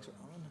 next one.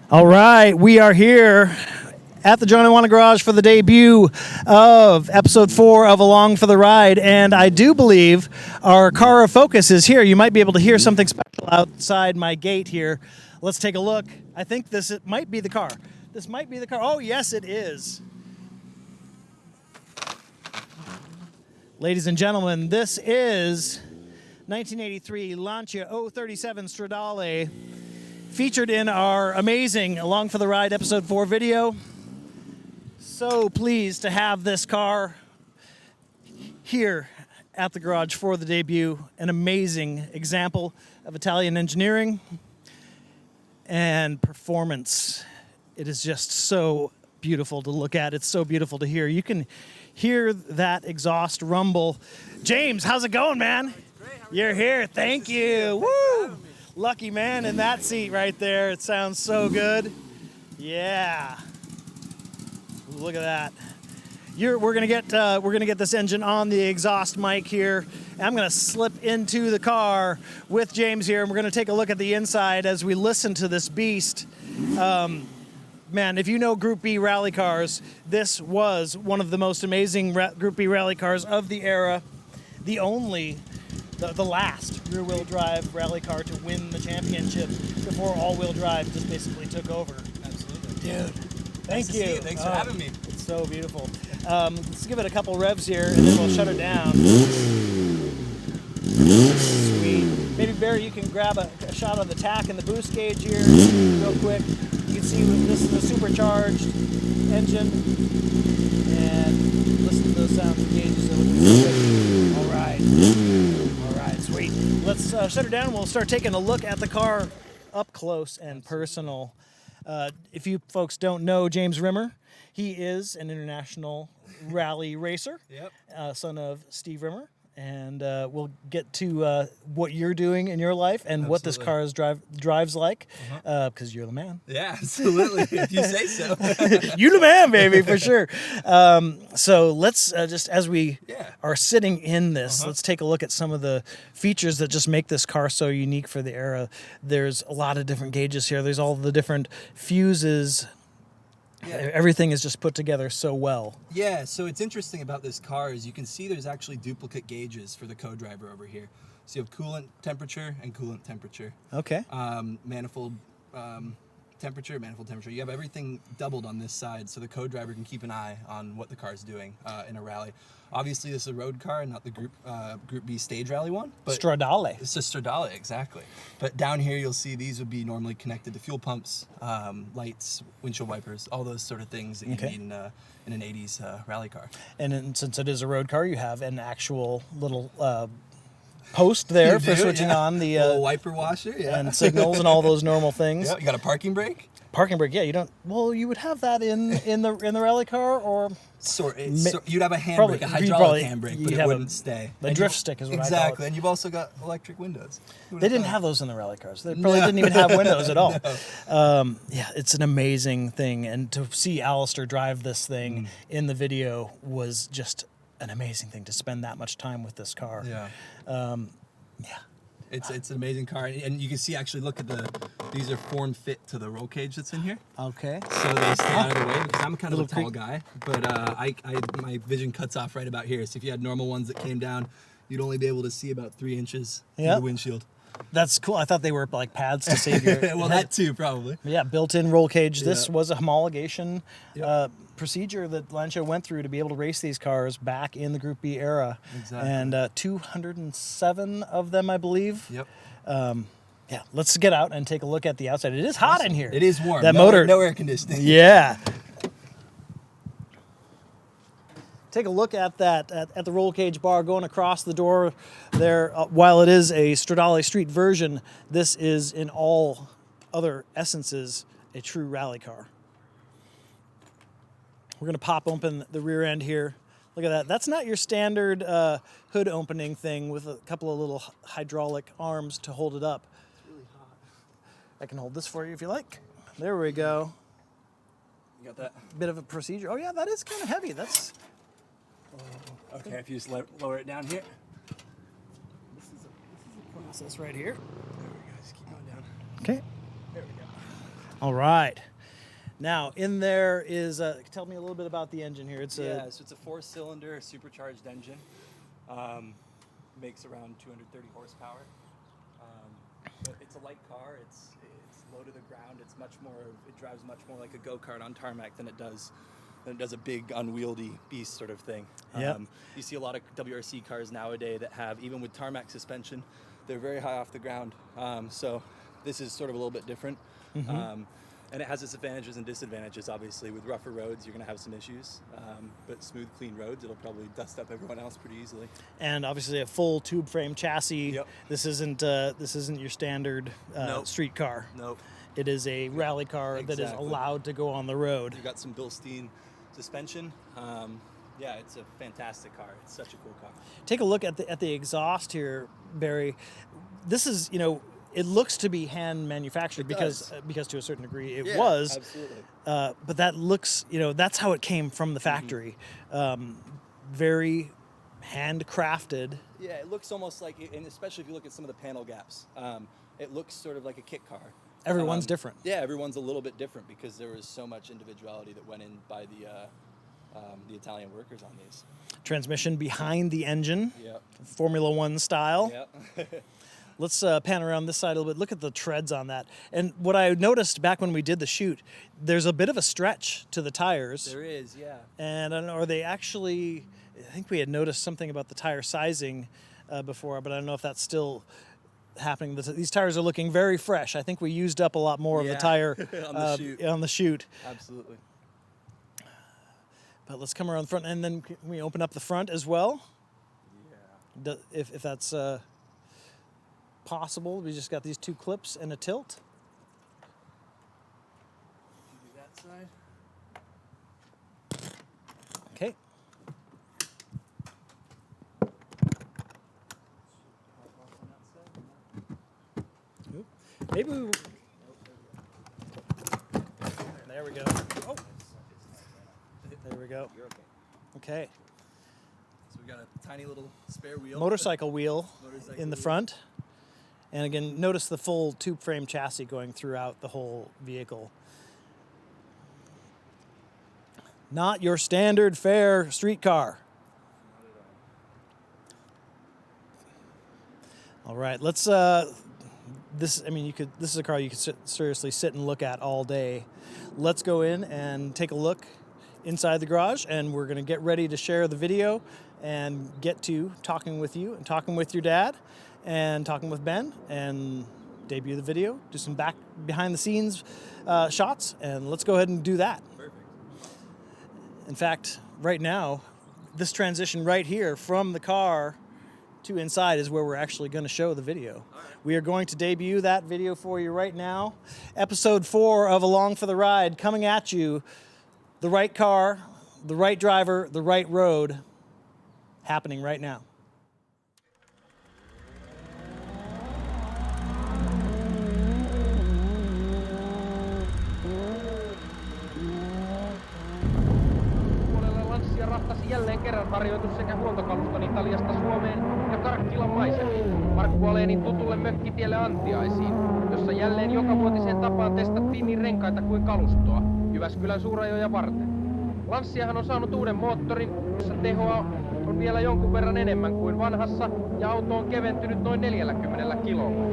All right, we are here at the John and Wanna Garage for the debut of episode 4 of Along for the Ride, and I do believe our car of focus is here. You might be able to hear something special outside my gate here. Let's take a look. I think it might be the car. This might be the car. Oh, yes, it is. Ladies and gentlemen, this is 1983 Lancia 037 Stradale, featured in our amazing Along for the Ride episode 4 video. So pleased to have this car here at the garage for the debut. An amazing example of Italian engineering and performance. It is just so beautiful to look at. It's so beautiful to hear. You can hear that exhaust rumble. James, how's it going, man? Great. You're here. Thank you. Woo! Lucky man in that seat right there. It sounds so good. Yeah. Look at that. We're gonna get this engine on the exhaust mic here. I'm gonna slip into the car with James here, and we're gonna take a look at the inside as we listen to this beast. Man, if you know Group B rally cars, this was one of the most amazing Group B rally cars of the era. The last rear-wheel drive rally car to win the championship before all-wheel drive just basically took over. Absolutely. Dude, thank you. Thanks for having me. It's so beautiful. Let's give it a couple revs here, and then we'll shut it down. Sweet. Maybe, Barry, you can grab a shot of the tack and the boost gauge here real quick. You can see this is a supercharged engine, and listen to those sounds of gauges. All right. Sweet. Let's shut her down. We'll start taking a look at the car up close and personal. If you folks don't know James Rimmer, he is an international rally racer, son of Steve Rimmer. And we'll get to what you're doing in your life and what this car drives like, because you're the man. Yeah, absolutely. If you say so. You the man, baby, for sure. So let's just, as we are sitting in this, let's take a look at some of the features that just make this car so unique for the era. There's a lot of different gauges here. There's all the different fuses. Yeah. Everything is just put together so well. Yeah, so it's interesting about this car is you can see there's actually duplicate gauges for the co-driver over here. So you have coolant temperature and coolant temperature. Okay. Manifold temperature. You have everything doubled on this side so the co-driver can keep an eye on what the car's doing in a rally. Obviously, this is a road car, not the Group B stage rally one. But Stradale. It's a Stradale, exactly. But down here, you'll see these would be normally connected to fuel pumps, lights, windshield wipers, all those sort of things that you need in an 80s rally car. And since it is a road car, you have an actual little post there for switching on the little wiper washer, and signals and all those normal things. Yeah, you got a parking brake. Parking brake, yeah. You don't. Well, you would have that in the rally car, or you'd have a handbrake, a hydraulic handbrake, but it wouldn't stay. The drift stick is what I call it. Exactly, and you've also got electric windows. They didn't have those in the rally cars. They probably didn't even have windows at all. No. Yeah, it's an amazing thing, and to see Alistair drive this thing in the video was just an amazing thing. To spend that much time with this car. Yeah. Yeah. It's an amazing car, and you can see, actually, look at these are form fit to the roll cage that's in here. Okay. So they stay out of the way, because I'm kind of a tall guy, but my vision cuts off right about here. So if you had normal ones that came down, you'd only be able to see about 3 inches through the windshield. That's cool. I thought they were like pads to save your well, that too, probably. Yeah, built-in roll cage. This was a homologation procedure that Lancia went through to be able to race these cars back in the Group B era. Exactly. And 207 of them, I believe. Yep. Yeah, let's get out and take a look at the outside. It is hot in here. It is warm. That motor, no air conditioning. Yeah. Take a look at that at the roll cage bar going across the door there. While it is a Stradale Street version, this is in all other essences a true rally car. We're going to pop open the rear end here. Look at that. That's not your standard hood opening thing with a couple of little hydraulic arms to hold it up. It's really hot. I can hold this for you if you like. There we go. You got that? Bit of a procedure. Oh yeah, that is kind of heavy. That's... Okay, if you just lower it down here. This is a process right here. There we go. Just keep going down. Okay. There we go. All right. Now, in there is, tell me a little bit about the engine here. So it's a 4-cylinder supercharged engine. Makes around 230 horsepower. But it's a light car. It's low to the ground. It drives much more like a go-kart on tarmac than it does a big unwieldy beast sort of thing. Yep. You see a lot of WRC cars nowadays that have, even with tarmac suspension, they're very high off the ground. So this is sort of a little bit different. And it has its advantages and disadvantages. Obviously, with rougher roads, you're going to have some issues. But smooth, clean roads, it'll probably dust up everyone else pretty easily. And obviously, a full tube frame chassis. Yep. This isn't your standard Nope. street car. Nope. It is a rally car that is allowed to go on the road. You've got some Bilstein suspension. Yeah, it's a fantastic car. It's such a cool car. Take a look at the exhaust here, Barry. This is, it looks to be hand manufactured because to a certain degree it was. Absolutely. But that looks, that's how it came from the factory. Very handcrafted. Yeah, it looks almost like, and especially if you look at some of the panel gaps, it looks sort of like a kit car. Everyone's different. Yeah, everyone's a little bit different because there was so much individuality that went in by the Italian workers on these. Transmission behind the engine. Yep. Formula One style. Yep. Let's pan around this side a little bit. Look at the treads on that. And what I noticed back when we did the shoot, there's a bit of a stretch to the tires. There is, yeah. And I don't know, are they actually, I think we had noticed something about the tire sizing before, but I don't know if that's still happening. These tires are looking very fresh. I think we used up a lot more of the tire on the chute. Absolutely. But let's come around the front, and then can we open up the front as well? Yeah. If that's possible. We just got these two clips and a tilt. Do that side. Okay. Oop. Maybe we... There we go. Oh. There we go. You're okay. Okay. So we got a tiny little spare wheel. Motorcycle wheel in the front. And again, notice the full tube frame chassis going throughout the whole vehicle. Not your standard fare street car. All right, let's this is a car you could seriously sit and look at all day. Let's go in and take a look inside the garage, and we're going to get ready to share the video and get to talking with you and talking with your dad and talking with Ben and debut the video, do some behind the scenes shots, and let's go ahead and do that. Perfect. In fact, right now, this transition right here from the car to inside is where we're actually going to show the video. All right. We are going to debut that video for you right now. Episode 4 of Along for the Ride coming at you. The right car, the right driver, the right road, happening right now. Lancia rahtasi jälleen kerran harjoitus sekä huoltokaluston Italiasta Suomeen ja Karkkilan maisemiin, Markku Alenin tutulle mökkitielle Antiaisiin, jossa jälleen jokavuotiseen tapaan testattiin niin renkaita kuin kalustoa Jyväskylän suurajoja varten. Lanciahan on saanut uuden moottorin, jossa tehoa on vielä jonkun verran enemmän kuin vanhassa ja auto on keventynyt noin 40 kilolla.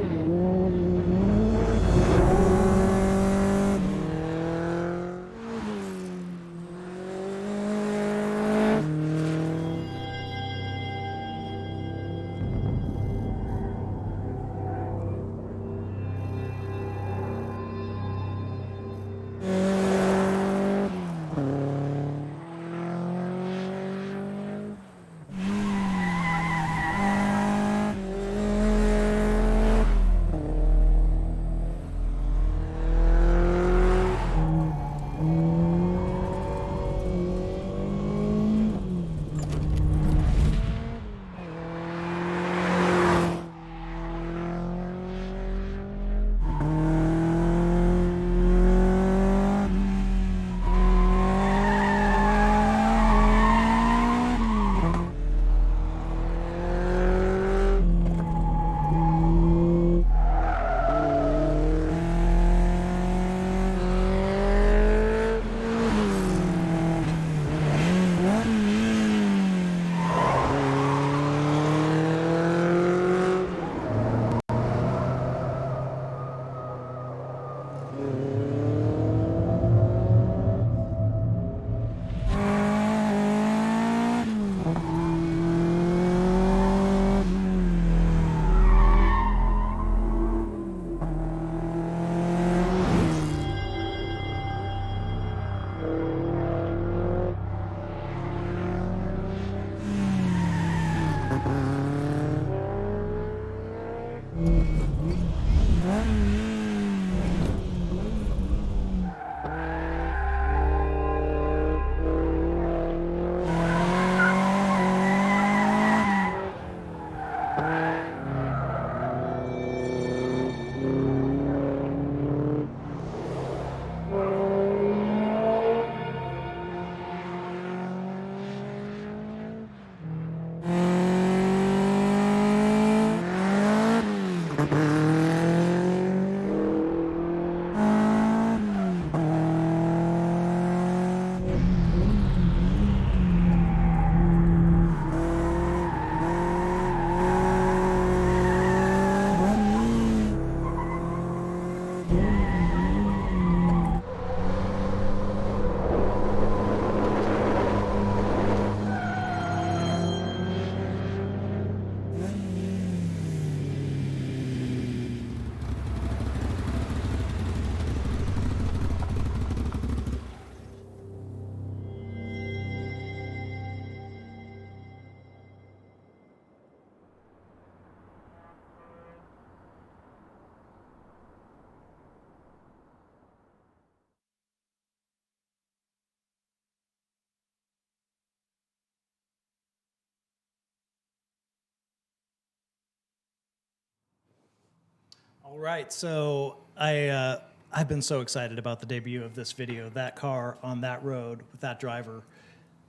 All right, so I've been so excited about the debut of this video. That car on that road with that driver,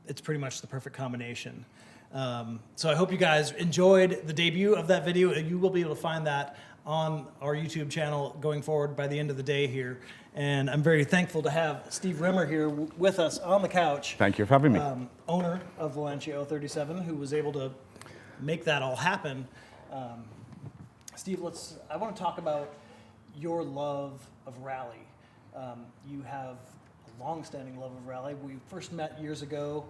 it's pretty much the perfect combination. So I hope you guys enjoyed the debut of that video. You will be able to find that on our YouTube channel going forward by the end of the day here. And I'm very thankful to have Steve Rimmer here with us on the couch. Thank you for having me. Owner of the Lancia 037, who was able to make that all happen. Steve, I want to talk about your love of rally. You have a long-standing love of rally. We first met years ago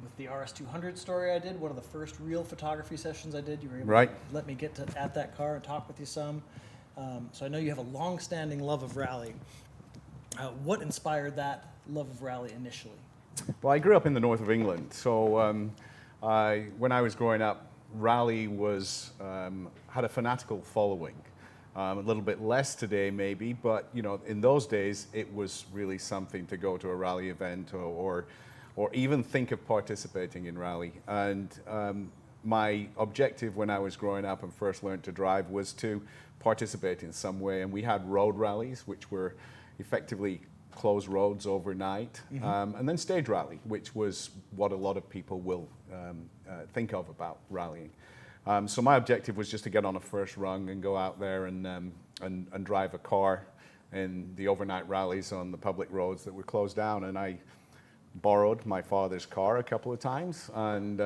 with the RS200 story I did, one of the first real photography sessions I did. You were able to let me get at that car and talk with you some. So I know you have a long-standing love of rally. What inspired that love of rally initially? Well, I grew up in the north of England, so when I was growing up, rally had a fanatical following. A little bit less today, maybe, but in those days, it was really something to go to a rally event or even think of participating in rally. And my objective when I was growing up and first learned to drive was to participate in some way. And we had road rallies, which were effectively closed roads overnight, and then stage rally, which was what a lot of people will think of about rallying. So my objective was just to get on a first rung and go out there and drive a car in the overnight rallies on the public roads that were closed down. And I borrowed my father's car a couple of times. And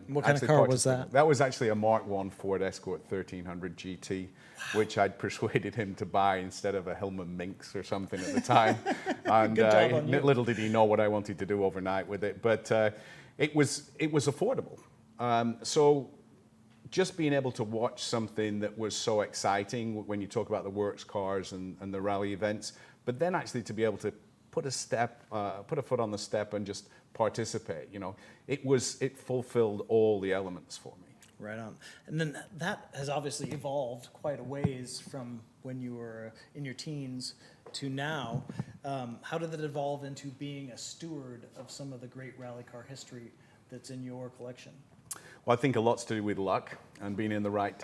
what kind of car was that? That was actually a Mark I Ford Escort 1300 GT, which I'd persuaded him to buy instead of a Hillman Minx or something at the time. And Good job on you. little did he know what I wanted to do overnight with it. But it was affordable. So just being able to watch something that was so exciting when you talk about the works cars and the rally events, but then actually to be able to put a foot on the step and just participate, it fulfilled all the elements for me. Right on. And then that has obviously evolved quite a ways from when you were in your teens to now. How did it evolve into being a steward of some of the great rally car history that's in your collection? Well, I think a lot's to do with luck and being in the right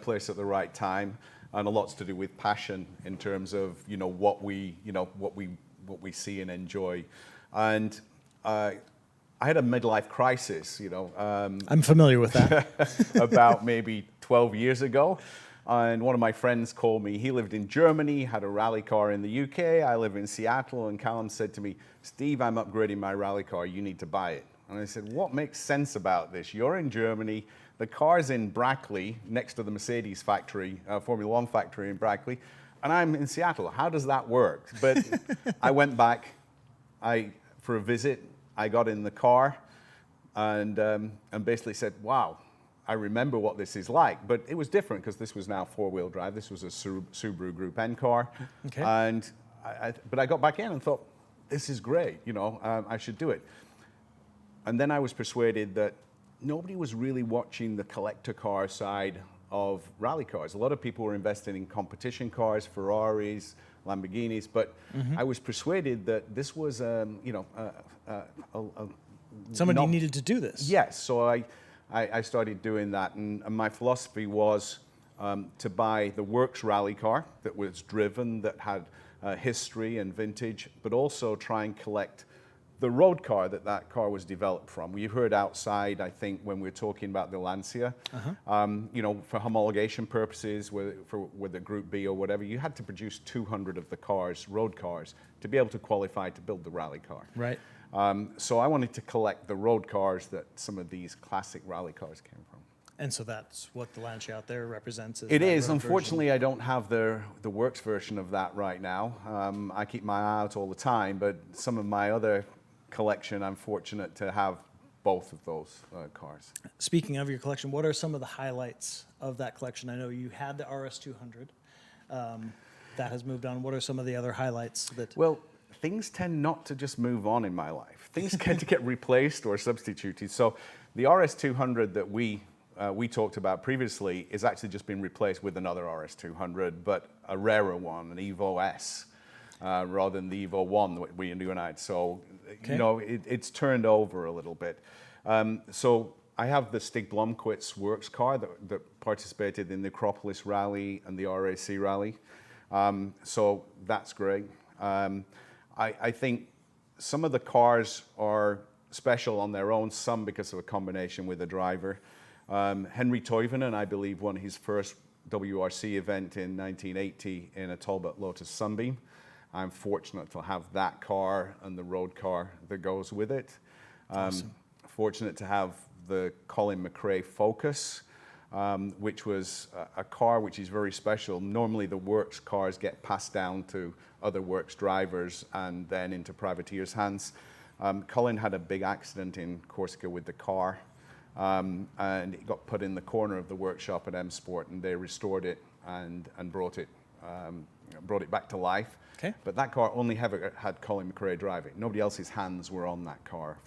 place at the right time, and a lot's to do with passion in terms of what we see and enjoy. And I had a midlife crisis, I'm familiar with that. about maybe 12 years ago. And one of my friends called me. He lived in Germany, had a rally car in the UK. I live in Seattle. And Callum said to me, "Steve, I'm upgrading my rally car. You need to buy it." And I said, "What makes sense about this? You're in Germany. The car's in Brackley, next to the Mercedes factory, Formula One factory in Brackley. And I'm in Seattle. How does that work?" But I went back for a visit. I got in the car and basically said, "Wow, I remember what this is like." But it was different because this was now four-wheel drive. This was a Subaru Group N car. Okay. But I got back in and thought, this is great. I should do it. And then I was persuaded that nobody was really watching the collector car side of rally cars. A lot of people were investing in competition cars, Ferraris, Lamborghinis, but I was persuaded that this was, Somebody needed to do this. Yes, so I started doing that, and my philosophy was to buy the works rally car that was driven, that had history and vintage, but also try and collect the road car that car was developed from. You heard outside, I think, when we were talking about the Lancia, for homologation purposes, with the Group B or whatever, you had to produce 200 of the cars, road cars, to be able to qualify to build the rally car. Right. So I wanted to collect the road cars that some of these classic rally cars came from. And so that's what the Lancia out there represents. It is. Unfortunately, I don't have the works version of that right now. I keep my eye out all the time, but some of my other collection, I'm fortunate to have both of those cars. Speaking of your collection, what are some of the highlights of that collection? I know you had the RS200. That has moved on. What are some of the other highlights that... Well, things tend not to just move on in my life. Things tend to get replaced or substituted. So the RS200 that we talked about previously is actually just been replaced with another RS200, but a rarer one, an Evo S, rather than the Evo 1 that we and you and I had. So, okay. It's turned over a little bit. So I have the Stig Blomqvist's works car that participated in the Acropolis Rally and the RAC Rally. So that's great. I think some of the cars are special on their own, some because of a combination with the driver. Henry Toivonen, I believe, won his first WRC event in 1980 in a Talbot Lotus Sunbeam. I'm fortunate to have that car and the road car that goes with it. Awesome. Fortunate to have the Colin McRae Focus, which was a car which is very special. Normally the works cars get passed down to other works drivers and then into privateers' hands. Colin had a big accident in Corsica with the car, and it got put in the corner of the workshop at M Sport, and they restored it and brought it back to life. Okay. But that car only ever had Colin McRae driving. Nobody else's hands were on that car.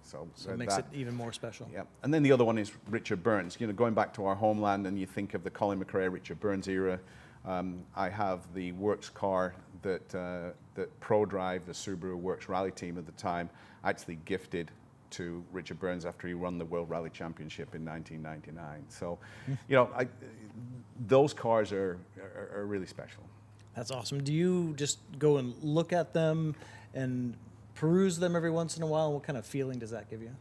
So it makes it even more special. Yeah. And then the other one is Richard Burns. You know, going back to our homeland, and you think of the Colin McRae, Richard Burns era. I have the works car that Pro Drive, the Subaru Works Rally team at the time, actually gifted to Richard Burns after he won the World Rally Championship in 1999. So, you know, those cars are really special. That's awesome. Do you just go and look at them and peruse them every once in a while? What kind of feeling does that give you?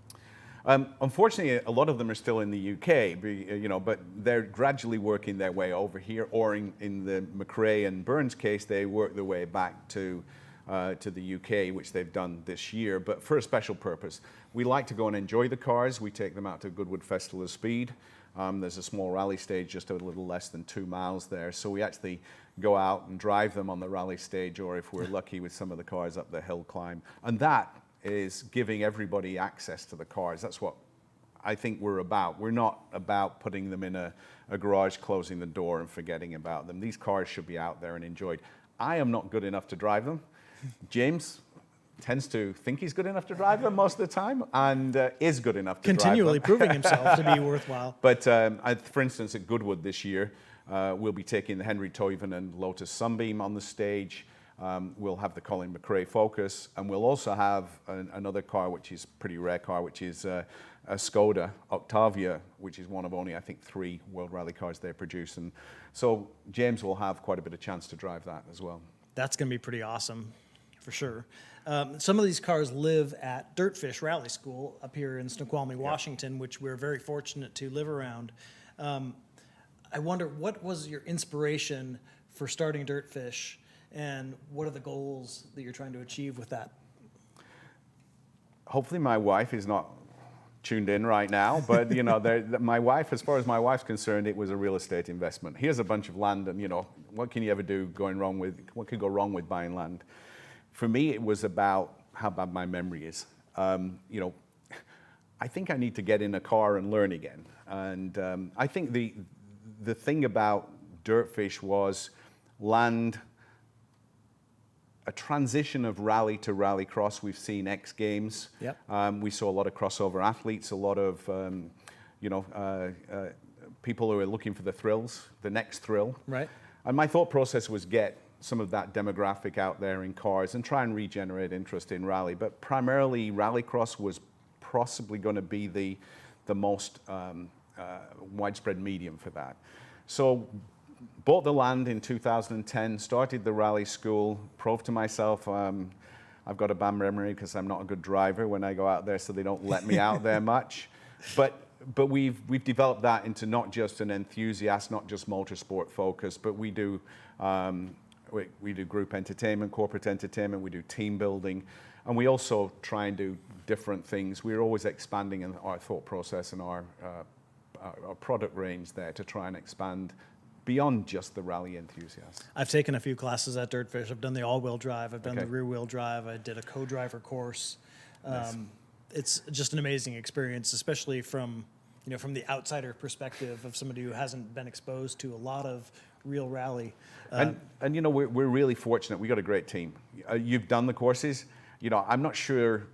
Unfortunately, a lot of them are still in the UK, you know, but they're gradually working their way over here. Or in the McRae and Burns case, they work their way back to the UK, which they've done this year, but for a special purpose. We like to go and enjoy the cars. We take them out to Goodwood Festival of Speed. There's a small rally stage just a little less than 2 miles there, so we actually go out and drive them on the rally stage, or if we're lucky with some of the cars, up the hill climb. And that is giving everybody access to the cars. That's what I think we're about. We're not about putting them in a garage, closing the door and forgetting about them. These cars should be out there and enjoyed. I am not good enough to drive them. James tends to think he's good enough to drive them most of the time, and is good enough to Continually drive them. proving himself to be worthwhile. But for instance, at Goodwood this year, we'll be taking the Henry Toivonen Lotus Sunbeam on the stage. We'll have the Colin McRae Focus, and we'll also have another car, which is a pretty rare car, which is a Skoda Octavia, which is one of only, I think, 3 World Rally cars they produce. And so James will have quite a bit of chance to drive that as well. That's going to be pretty awesome, for sure. Some of these cars live at DirtFish Rally School up here in Snoqualmie, Washington, which we're very fortunate to live around. I wonder, what was your inspiration for starting DirtFish, and what are the goals that you're trying to achieve with that? Hopefully my wife is not tuned in right now, but you know, my wife, as far as my wife's concerned, it was a real estate investment. Here's a bunch of land, and you know, what can you ever do what could go wrong with buying land? For me, it was about how bad my memory is. You know, I think I need to get in a car and learn again. And I think the thing about DirtFish was land, a transition of rally to rallycross. We've seen X Games. Yep. We saw a lot of crossover athletes, a lot of people who are looking for the thrills, the next thrill. Right. And my thought process was get some of that demographic out there in cars and try and regenerate interest in rally. But primarily, rallycross was possibly going to be the most widespread medium for that. So bought the land in 2010, started the rally school, proved to myself I've got a bad memory because I'm not a good driver when I go out there, so they don't let me out there much. But we've developed that into not just an enthusiast, not just motorsport focus, but we do group entertainment, corporate entertainment, we do team building, and we also try and do different things. We're always expanding in our thought process and our product range there to try and expand beyond just the rally enthusiast. I've taken a few classes at DirtFish. I've done the all-wheel drive. I've done the rear-wheel drive. I did a co-driver course. Nice. It's just an amazing experience, especially from the outsider perspective of somebody who hasn't been exposed to a lot of real rally. And you know, we're really fortunate. We got a great team. You've done the courses. You know, I'm not sure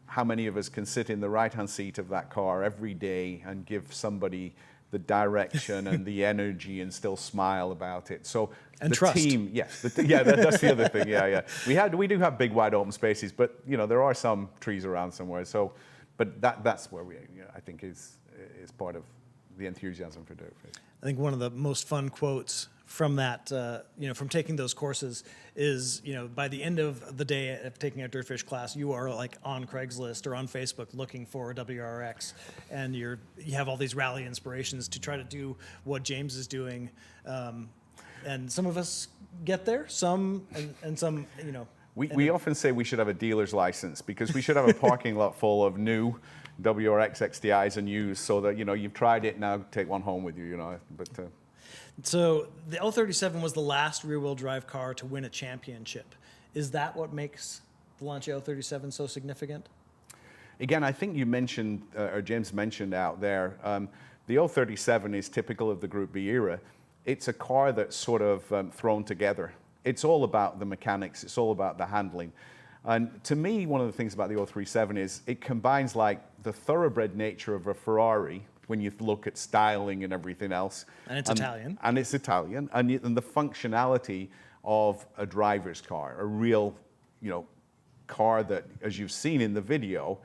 how many of us can sit in the right-hand seat of that car every day and give somebody the direction and the energy and still smile about it. So and the trust. Team, yes, that's the other thing. Yeah. We do have big wide open spaces, but you know, there are some trees around somewhere. So, but that's where I think is it's part of the enthusiasm for DirtFish. I think one of the most fun quotes from that, from taking those courses is, by the end of the day of taking a DirtFish class, you are like on Craigslist or on Facebook looking for a WRX, and you have all these rally inspirations to try to do what James is doing. And some of us get there, some, and some, We often say we should have a dealer's license, because we should have a parking lot full of new WRX XDIs and used, so that, you've tried it, now take one home with you, But So the L37 was the last rear-wheel drive car to win a championship. Is that what makes the Lancia L37 so significant? Again, I think you mentioned, or James mentioned out there, the L37 is typical of the Group B era. It's a car that's sort of thrown together. It's all about the mechanics. It's all about the handling. And to me, one of the things about the 037 is it combines like the thoroughbred nature of a Ferrari when you look at styling and everything else. And it's Italian. And it's Italian. And the functionality of a driver's car, a real, car that, as you've seen in the video,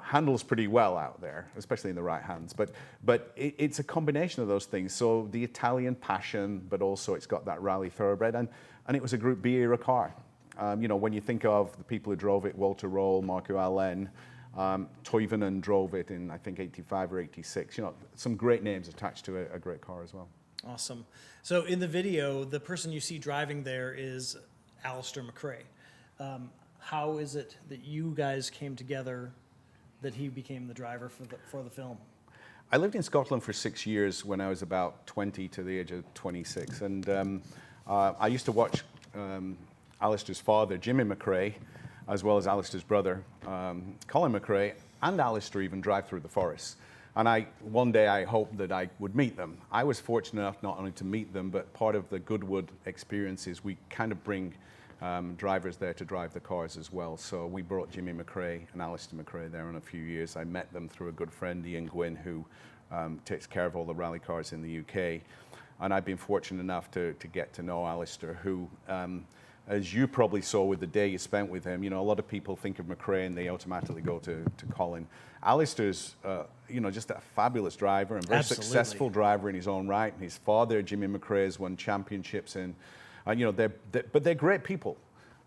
handles pretty well out there, especially in the right hands. But it's a combination of those things. So the Italian passion, but also it's got that rally thoroughbred. And it was a Group B era car. When you think of the people who drove it, Walter Roll, Marco Allen, Toivonen drove it in, I think, 85 or 86. Some great names attached to a great car as well. Awesome. So in the video, the person you see driving there is Alistair McRae. How is it that you guys came together, that he became the driver for the film? I lived in Scotland for 6 years when I was about 20 to the age of 26. And I used to watch Alistair's father, Jimmy McRae, as well as Alistair's brother, Colin McRae, and Alistair even drive through the forest. And one day I hoped that I would meet them. I was fortunate enough not only to meet them, but part of the Goodwood experience is we kind of bring drivers there to drive the cars as well. So we brought Jimmy McRae and Alistair McRae there in a few years. I met them through a good friend, Ian Gwynn, who takes care of all the rally cars in the UK. And I've been fortunate enough to get to know Alistair, who, as you probably saw with the day you spent with him, a lot of people think of McRae and they automatically go to Colin. Alistair's, just a fabulous driver and very successful driver in his own right. And his father, Jimmy McRae, has won championships in, but they're great people.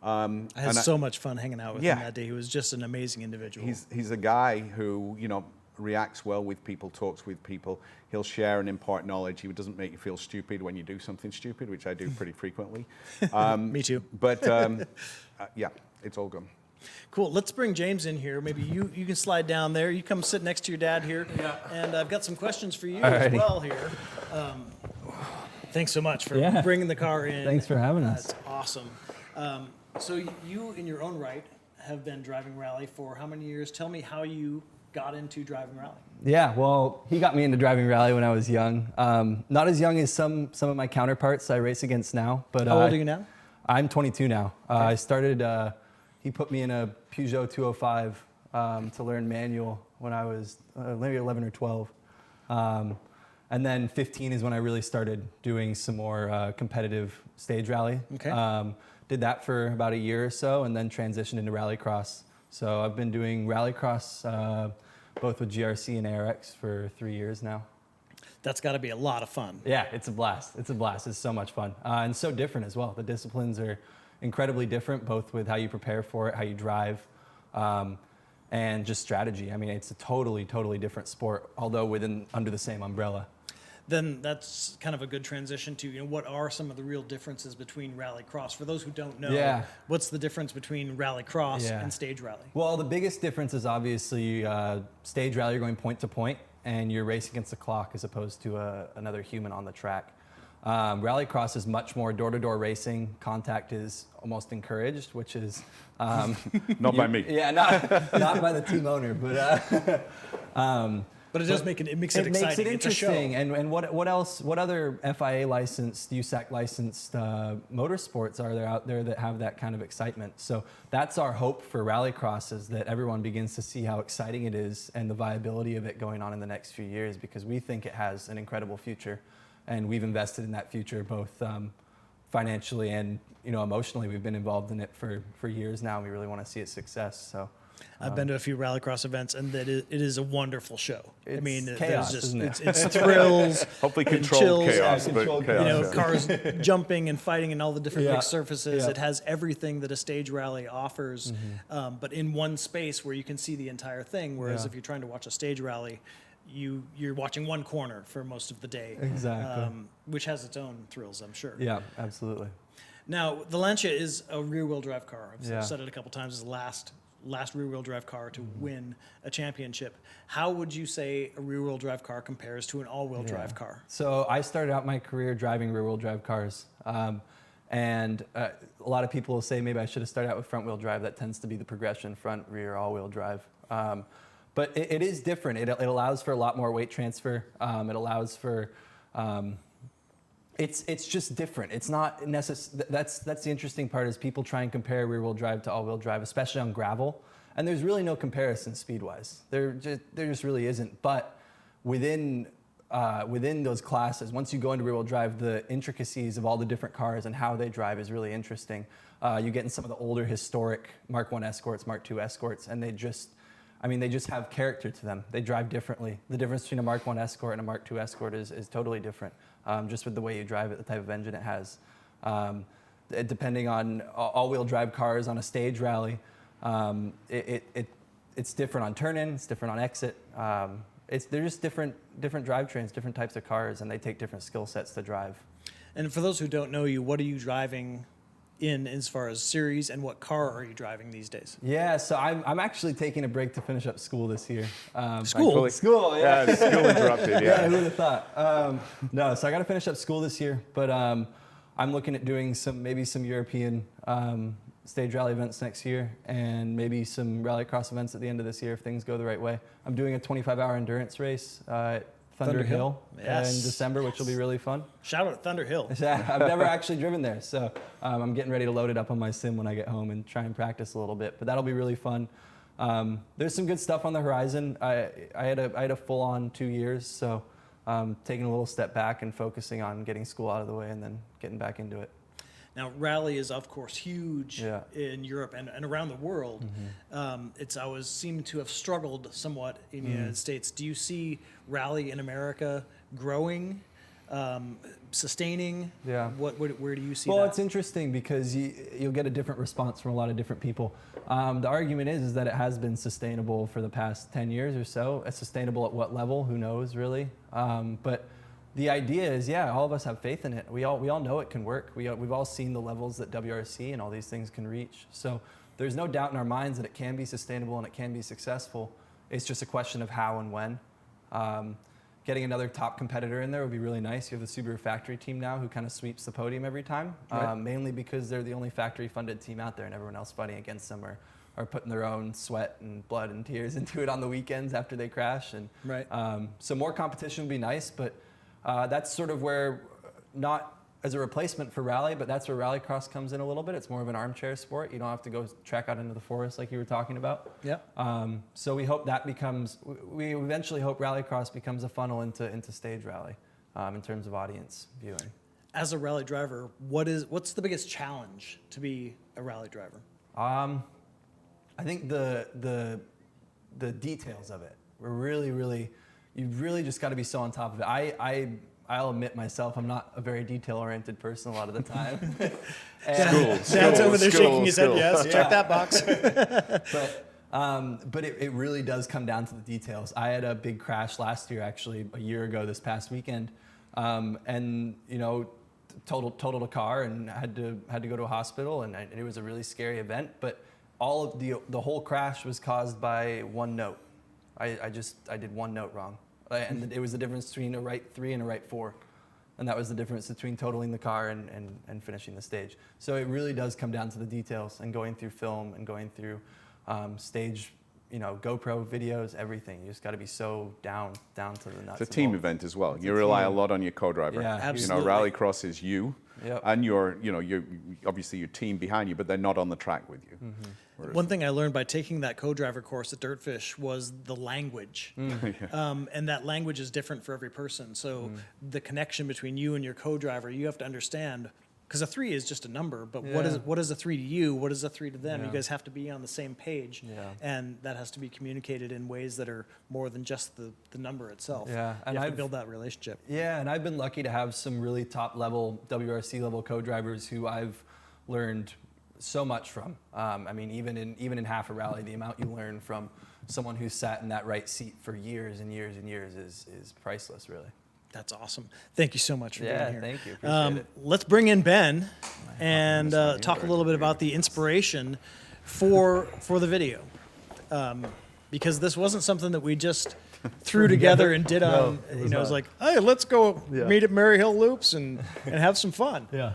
I had so much fun hanging out with him that day. He was just an amazing individual. He's a guy who, reacts well with people, talks with people. He'll share and impart knowledge. He doesn't make you feel stupid when you do something stupid, which I do pretty frequently. Me too. But yeah, it's all good. Cool. Let's bring James in here. Maybe you can slide down there. You come sit next to your dad here. Yeah. And I've got some questions for you as well here. Thanks so much for bringing the car in. Thanks for having us. That's awesome. So you, in your own right, have been driving rally for how many years? Tell me how you got into driving rally. Yeah, well, he got me into driving rally when I was young. Not as young as some of my counterparts I race against now. But how old are you now? I'm 22 now. Okay. I started, he put me in a Peugeot 205 to learn manual when I was maybe 11 or 12. And then 15 is when I really started doing some more competitive stage rally. Okay. Did that for about a year or so and then transitioned into Rallycross. So I've been doing Rallycross both with GRC and ARX for 3 years now. That's got to be a lot of fun. Yeah, it's a blast. It's a blast. It's so much fun. And so different as well. The disciplines are incredibly different, both with how you prepare for it, how you drive, and just strategy. I mean, it's a totally, totally different sport, although under the same umbrella. Then that's kind of a good transition to, what are some of the real differences between Rallycross? For those who don't know, what's the difference between Rallycross and stage rally? Well, the biggest difference is obviously stage rally, you're going point to point, and you're racing against the clock as opposed to another human on the track. Rallycross is much more door-to-door racing. Contact is almost encouraged, which is... not by me. Yeah, not by the team owner, but... But it does makes it exciting. It makes it interesting. It's a show. And what other FIA licensed, USAC licensed motorsports are there out there that have that kind of excitement? So that's our hope for Rallycross, is that everyone begins to see how exciting it is and the viability of it going on in the next few years, because we think it has an incredible future, and we've invested in that future both financially and emotionally. We've been involved in it for years now. And we really want to see its success. So. I've been to a few Rallycross events, and it is a wonderful show. I mean, chaos, there's isn't it? it's thrills, Hopefully and controlled chills, chaos, Yeah, but controlled chaos. you know, yeah. cars jumping and fighting and all the different Yeah. mixed surfaces. Yeah. It has everything that a stage rally offers, but in one space where you can see the entire thing. Whereas Yeah. if you're trying to watch a stage rally, you're watching one corner for most of the day, Exactly. which has its own thrills, I'm sure. Yeah, absolutely. Now, the Lancia is a rear-wheel drive car. I've Yeah. said it a couple times. It's the last rear-wheel drive car to win a championship. How would you say a rear-wheel drive car compares to an all-wheel drive car? So I started out my career driving rear-wheel drive cars. And a lot of people will say maybe I should have started out with front-wheel drive. That tends to be the progression, front, rear, all-wheel drive. But it is different. It allows for a lot more weight transfer. It allows for, it's just different. It's not necessary. That's the interesting part is people try and compare rear-wheel drive to all-wheel drive, especially on gravel. And there's really no comparison speed-wise. There just really isn't. But within those classes, once you go into rear-wheel drive, the intricacies of all the different cars and how they drive is really interesting. You get in some of the older historic Mark I Escorts, Mark II Escorts, and they just have character to them. They drive differently. The difference between a Mark I Escort and a Mark II Escort is totally different, just with the way you drive it, the type of engine it has. Depending on all-wheel drive cars on a stage rally, it's different on turn-in, it's different on exit. They're just different drivetrains, different types of cars, and they take different skill sets to drive. And for those who don't know you, what are you driving in as far as series, and what car are you driving these days? Yeah, so I'm actually taking a break to finish up school this year. School? School, yeah. Yeah, school interrupted, Yeah, yeah. who would have thought? No, so I got to finish up school this year, but I'm looking at doing maybe some European stage rally events next year, and maybe some Rallycross events at the end of this year if things go the right way. I'm doing a 25-hour endurance race at Thunder Hill in December, which will be really fun. Shout out Thunder Hill. I've never actually driven there, so I'm getting ready to load it up on my sim when I get home and try and practice a little bit. But that'll be really fun. There's some good stuff on the horizon. I had a full-on 2 years, so taking a little step back and focusing on getting school out of the way and then getting back into it. Now, rally is, of course, huge Yeah. in Europe and around the world. It's always seemed to have struggled somewhat in the United States. Do you see rally in America growing, sustaining? Yeah. Where do you see Well, that? it's interesting because you'll get a different response from a lot of different people. The argument is that it has been sustainable for the past 10 years or so. It's sustainable at what level? Who knows, really? But the idea is, yeah, all of us have faith in it. We all know it can work. We've all seen the levels that WRC and all these things can reach. So there's no doubt in our minds that it can be sustainable and it can be successful. It's just a question of how and when. Getting another top competitor in there would be really nice. You have the Subaru factory team now who kind of sweeps the podium every time, Right. Mainly because they're the only factory-funded team out there and everyone else fighting against them are putting their own sweat and blood and tears into it on the weekends after they crash. And Right. So more competition would be nice, but that's sort of where, not as a replacement for rally, but that's where Rallycross comes in a little bit. It's more of an armchair sport. You don't have to go track out into the forest like you were talking about. Yep. So we hope we eventually hope Rallycross becomes a funnel into stage rally in terms of audience viewing. As a rally driver, what's the biggest challenge to be a rally driver? I think the details of it were really, you've really just got to be so on top of it. I'll admit myself, I'm not a very detail-oriented person a lot of the time. Dad's over there shaking his head, yes, check that box. But it really does come down to the details. I had a big crash last year, actually, a year ago this past weekend, and totaled a car and had to go to a hospital, and it was a really scary event. But all of the whole crash was caused by one note. I did one note wrong. And it was the difference between a right 3 and a right 4. And that was the difference between totaling the car and finishing the stage. So it really does come down to the details and going through film and going through stage, GoPro videos, everything. You just got to be so down to the nuts. It's a team event as well. You rely a lot on your co-driver. Yeah, absolutely. Rallycross is you, Yep. and your obviously your team behind you, but they're not on the track with you. One thing I learned by taking that co-driver course at DirtFish was the language. And that language is different for every person. So the connection between you and your co-driver, you have to understand because a 3 is just a number, but Yeah. what is a 3 to you? What is a 3 to them? Yeah. You guys have to be on the same page, and that has to be communicated in ways that are more than just the number itself. Yeah, and you have to I've- build that relationship. Yeah, and I've been lucky to have some really top level WRC level co-drivers who I've learned so much from. I mean, even in half a rally, the amount you learn from someone who's sat in that right seat for years and years and years is priceless, really. That's awesome. Thank you so much for being here. Thank you. Appreciate it. Let's bring in Ben and talk a little bit about the inspiration for the video, because this wasn't something that we just threw together and did on. It was like, hey, let's go meet at Mary Hill Loops and have some fun. Yeah.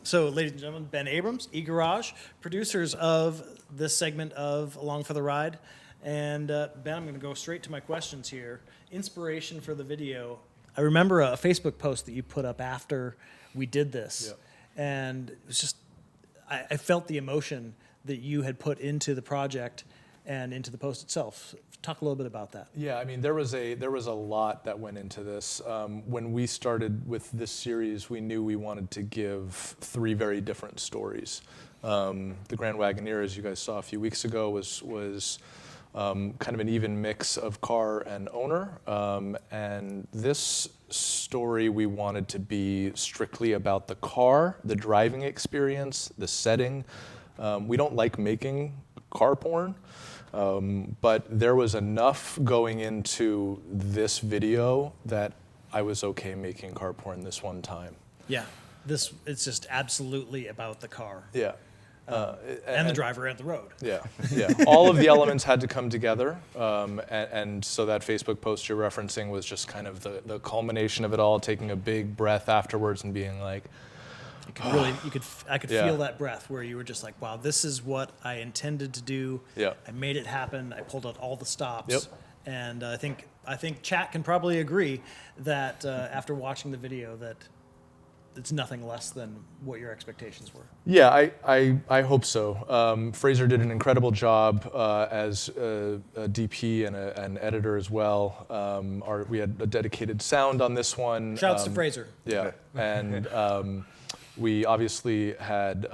So, ladies and gentlemen, Ben Abrams, eGarage, producers of this segment of Along for the Ride. And Ben, I'm going to go straight to my questions here. Inspiration for the video. I remember a Facebook post that you put up after we did this. And it was just, I felt the emotion that you had put into the project and into the post itself. Talk a little bit about that. Yeah, I mean, there was a lot that went into this. When we started with this series, we knew we wanted to give 3 very different stories. The Grand Wagoneer, as you guys saw a few weeks ago, was kind of an even mix of car and owner. And this story we wanted to be strictly about the car, the driving experience, the setting. We don't like making car porn. But there was enough going into this video that I was okay making car porn this one time. Yeah, it's just absolutely about the car. Yeah. And the driver and the road. Yeah, yeah. All of the elements had to come together, and so that Facebook post you're referencing was just kind of the culmination of it all, taking a big breath afterwards and being like, I could feel that breath where you were just like, wow, this is what I intended to do. Yeah. I made it happen. I pulled out all the stops. Yep. And I think chat can probably agree that after watching the video that it's nothing less than what your expectations were. Yeah, I hope so. Fraser did an incredible job as a DP and an editor as well. We had a dedicated sound on this one. Shouts to Fraser. Yeah, and we obviously had,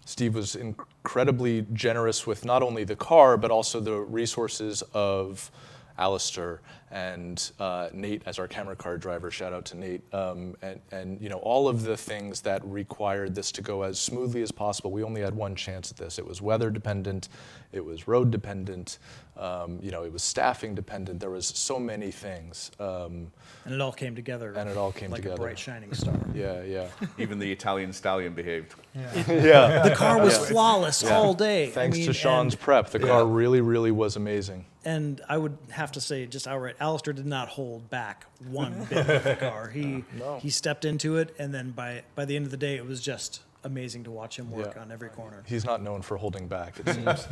Steve was incredibly generous with not only the car, but also the resources of Alistair and Nate as our camera car driver. Shout out to Nate. And all of the things that required this to go as smoothly as possible. We only had one chance at this. It was weather dependent. It was road dependent. It was staffing dependent. There was so many things. And it all came together. Like a bright shining star. Yeah, yeah. Even the Italian stallion behaved. Yeah. The car was flawless all day. Thanks to Sean's prep, the car really, really was amazing. And I would have to say, just outright, Alistair did not hold back one bit of the car. He stepped into it, and then by the end of the day, it was just amazing to watch him work on every corner. He's not known for holding back, it seems.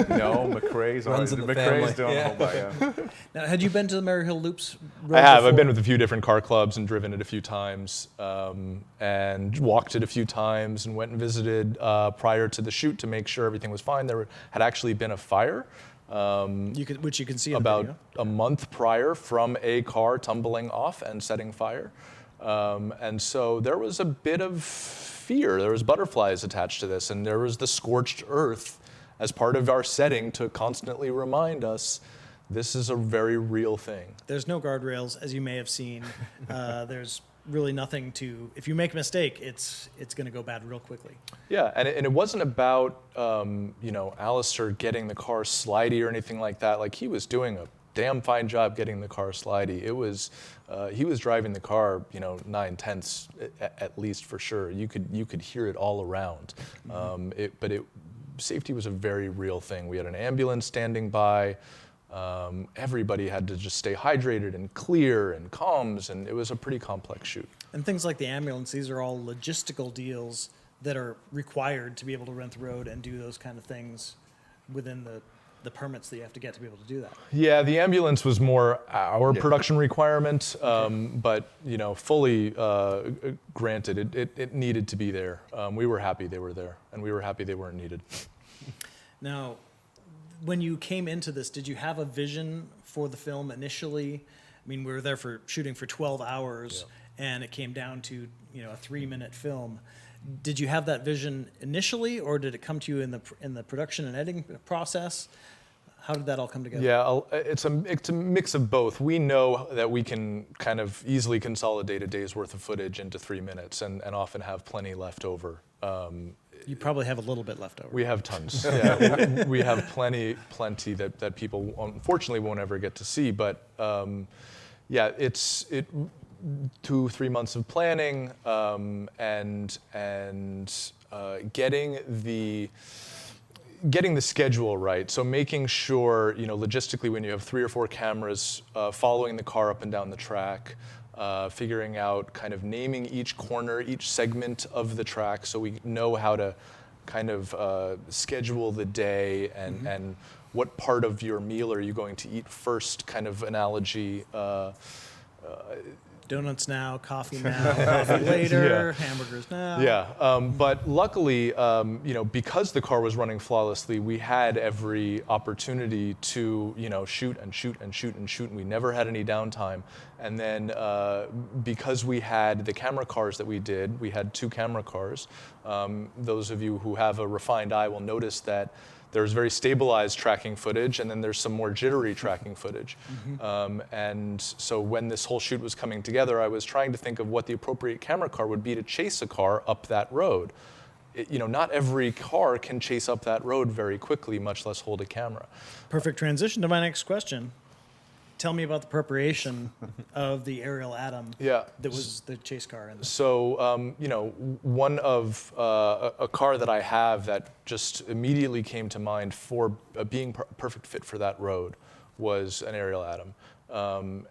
No, McRae's Runs in the McRae's family. don't hold back. Now, had you been to the Mary Hill Loops road I have. before? I've been with a few different car clubs and driven it a few times, and walked it a few times, and went and visited prior to the shoot to make sure everything was fine. There had actually been a fire. Which you can see in the About video. a month prior from a car tumbling off and setting fire. And so there was a bit of fear. There was butterflies attached to this, and there was the scorched earth as part of our setting to constantly remind us this is a very real thing. There's no guardrails, as you may have seen. There's really nothing to, if you make a mistake, it's going to go bad real quickly. Yeah, and it wasn't about, Alistair getting the car slidey or anything like that. Like, he was doing a damn fine job getting the car slidey. It was, he was driving the car, 9/10 at least for sure. You could hear it all around. Safety was a very real thing. We had an ambulance standing by. Everybody had to just stay hydrated and clear and comms, and it was a pretty complex shoot. And things like the ambulance, these are all logistical deals that are required to be able to rent the road and do those kind of things within the permits that you have to get to be able to do that. Yeah, the ambulance was more our production requirement, but fully granted, it needed to be there. We were happy they were there, and we were happy they weren't needed. Now, when you came into this, did you have a vision for the film initially? I mean, we were there for shooting for 12 hours, and it came down to a 3-minute film. Did you have that vision initially, or did it come to you in the production and editing process? How did that all come together? Yeah, it's a mix of both. We know that we can kind of easily consolidate a day's worth of footage into 3 minutes and often have plenty left over. You probably have a little bit left over. We have tons. Yeah, we have plenty that people unfortunately won't ever get to see. But yeah, it's 2-3 months of planning and getting the schedule right. So making sure, logistically, when you have 3 or 4 cameras following the car up and down the track, figuring out kind of naming each corner, each segment of the track, so we know how to kind of schedule the day and what part of your meal are you going to eat first, kind of analogy. Donuts now, coffee now, coffee later, hamburgers now. Yeah, but luckily, because the car was running flawlessly, we had every opportunity to, shoot and shoot and shoot and shoot, and we never had any downtime. And then because we had the camera cars that we did, we had 2 camera cars. Those of you who have a refined eye will notice that there's very stabilized tracking footage, and then there's some more jittery tracking footage. And so when this whole shoot was coming together, I was trying to think of what the appropriate camera car would be to chase a car up that road. Not every car can chase up that road very quickly, much less hold a camera. Perfect transition to my next question. Tell me about the preparation of the aerial Atom that was the chase car. So, one of a car that I have that just immediately came to mind for being perfect fit for that road was an aerial Atom.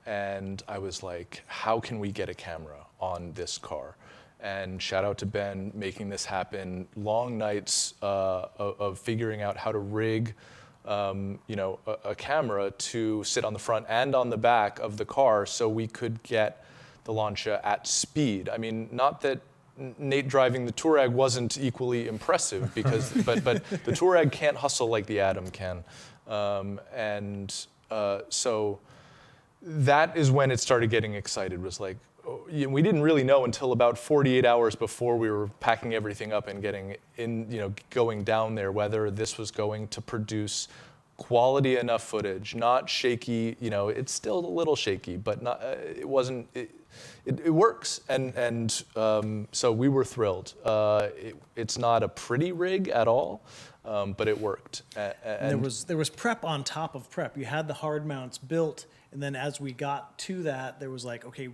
And I was like, how can we get a camera on this car? And shout out to Ben making this happen. Long nights of figuring out how to rig a camera to sit on the front and on the back of the car so we could get the Lancia at speed. I mean, not that Nate driving the Touareg wasn't equally impressive, but the Touareg can't hustle like the Atom can. So that is when it started getting excited, was like, we didn't really know until about 48 hours before we were packing everything up and getting in, going down there, whether this was going to produce quality enough footage, not shaky. It's still a little shaky, but not. It wasn't. It works, and so we were thrilled. It's not a pretty rig at all, but it worked. And there was prep on top of prep. You had the hard mounts built. And then as we got to that, there was like, okay,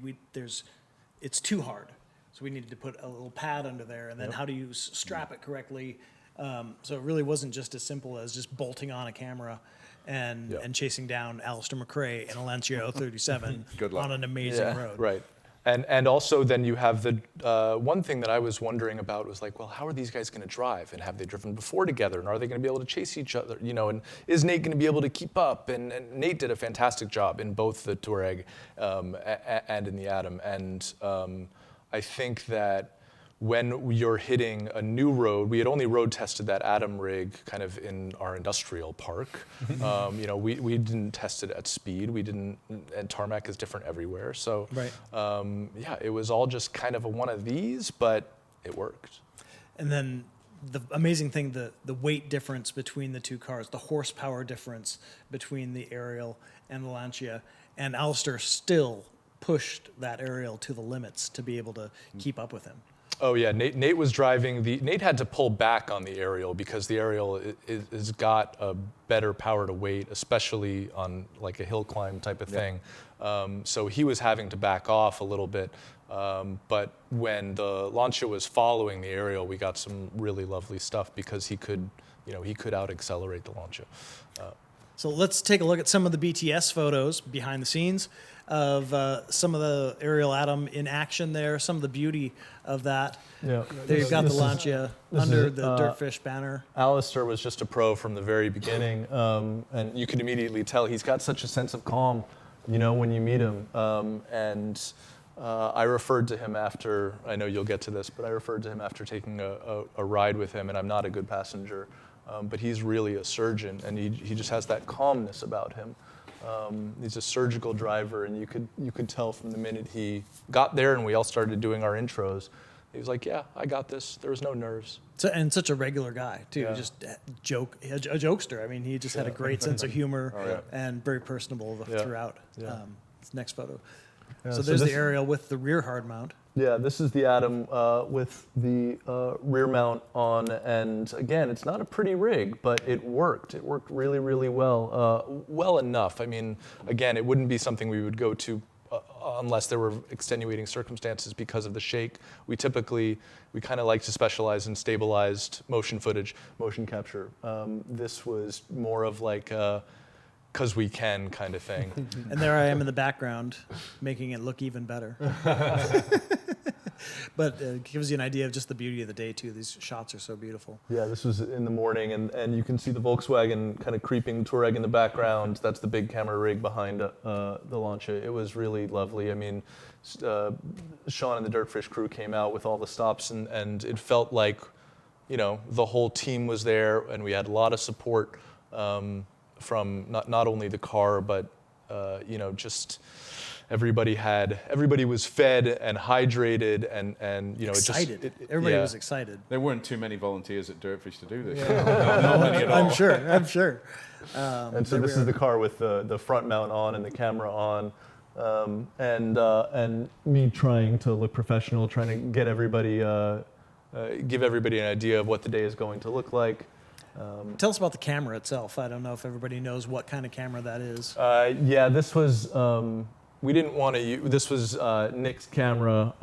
it's too hard. So we needed to put a little pad under there. And then how do you strap it correctly? So it really wasn't just as simple as just bolting on a camera and chasing down Alistair McRae in a Lancia 037 on an amazing road. Right. And also then you have the one thing that I was wondering about was like, well, how are these guys going to drive? And have they driven before together? And are they going to be able to chase each other? And is Nate going to be able to keep up? And Nate did a fantastic job in both the Touareg and in the Atom. And I think that when you're hitting a new road, we had only road tested that Atom rig kind of in our industrial park. We didn't test it at speed. We didn't, and tarmac is different everywhere. So it was all just kind of one of these, but it worked. And then the amazing thing, the weight difference between the 2 cars, the horsepower difference between the Aerial and the Lancia, and Alistair still pushed that Aerial to the limits to be able to keep up with him. Oh yeah, Nate was driving Nate had to pull back on the Aerial because the Aerial has got a better power to weight, especially on like a hill climb type of thing. So he was having to back off a little bit. But when the Lancia was following the Aerial, we got some really lovely stuff because he could out accelerate the Lancia. So let's take a look at some of the BTS photos behind the scenes of some of the Aerial Atom in action there, some of the beauty of that. Yeah. There you've got the Lancia under the DirtFish banner. Alistair was just a pro from the very beginning, and you could immediately tell he's got such a sense of calm, when you meet him. I referred to him after, I know you'll get to this, but I referred to him after taking a ride with him, and I'm not a good passenger, but he's really a surgeon, and he just has that calmness about him. He's a surgical driver, and you could tell from the minute he got there and we all started doing our intros, he was like, "Yeah, I got this." There was no nerves. And such a regular guy too, Yeah. just a jokester. I mean, he just had a great sense of humor and very personable throughout. Yeah. This next photo. Yeah, so there's the aerial with the rear hard mount. Yeah, this is the Atom with the rear mount on, and again, it's not a pretty rig, but it worked. It worked really, really well, well enough. I mean, again, it wouldn't be something we would go to unless there were extenuating circumstances because of the shake. We kind of like to specialize in stabilized motion footage, motion capture. This was more of like because we can kind of thing. And there I am in the background, making it look even better. But it gives you an idea of just the beauty of the day, too. These shots are so beautiful. Yeah, this was in the morning, and you can see the Volkswagen kind of creeping Touareg in the background. That's the big camera rig behind the Lancia. It was really lovely. I mean, Sean and the DirtFish crew came out with all the stops, and it felt like, you know, the whole team was there, and we had a lot of support from not only the car, but you know, just everybody was fed and hydrated and you know, excited. Everybody was excited. There weren't too many volunteers at DirtFish to do this. Yeah. Not many at all. I'm sure. And so this is the car with the front mount on and the camera on, and me trying to look professional, trying to get everybody, give everybody an idea of what the day is going to look like. Tell us about the camera itself. I don't know if everybody knows what kind of camera that is. Yeah, this was, we didn't want to use, this was Nick's camera,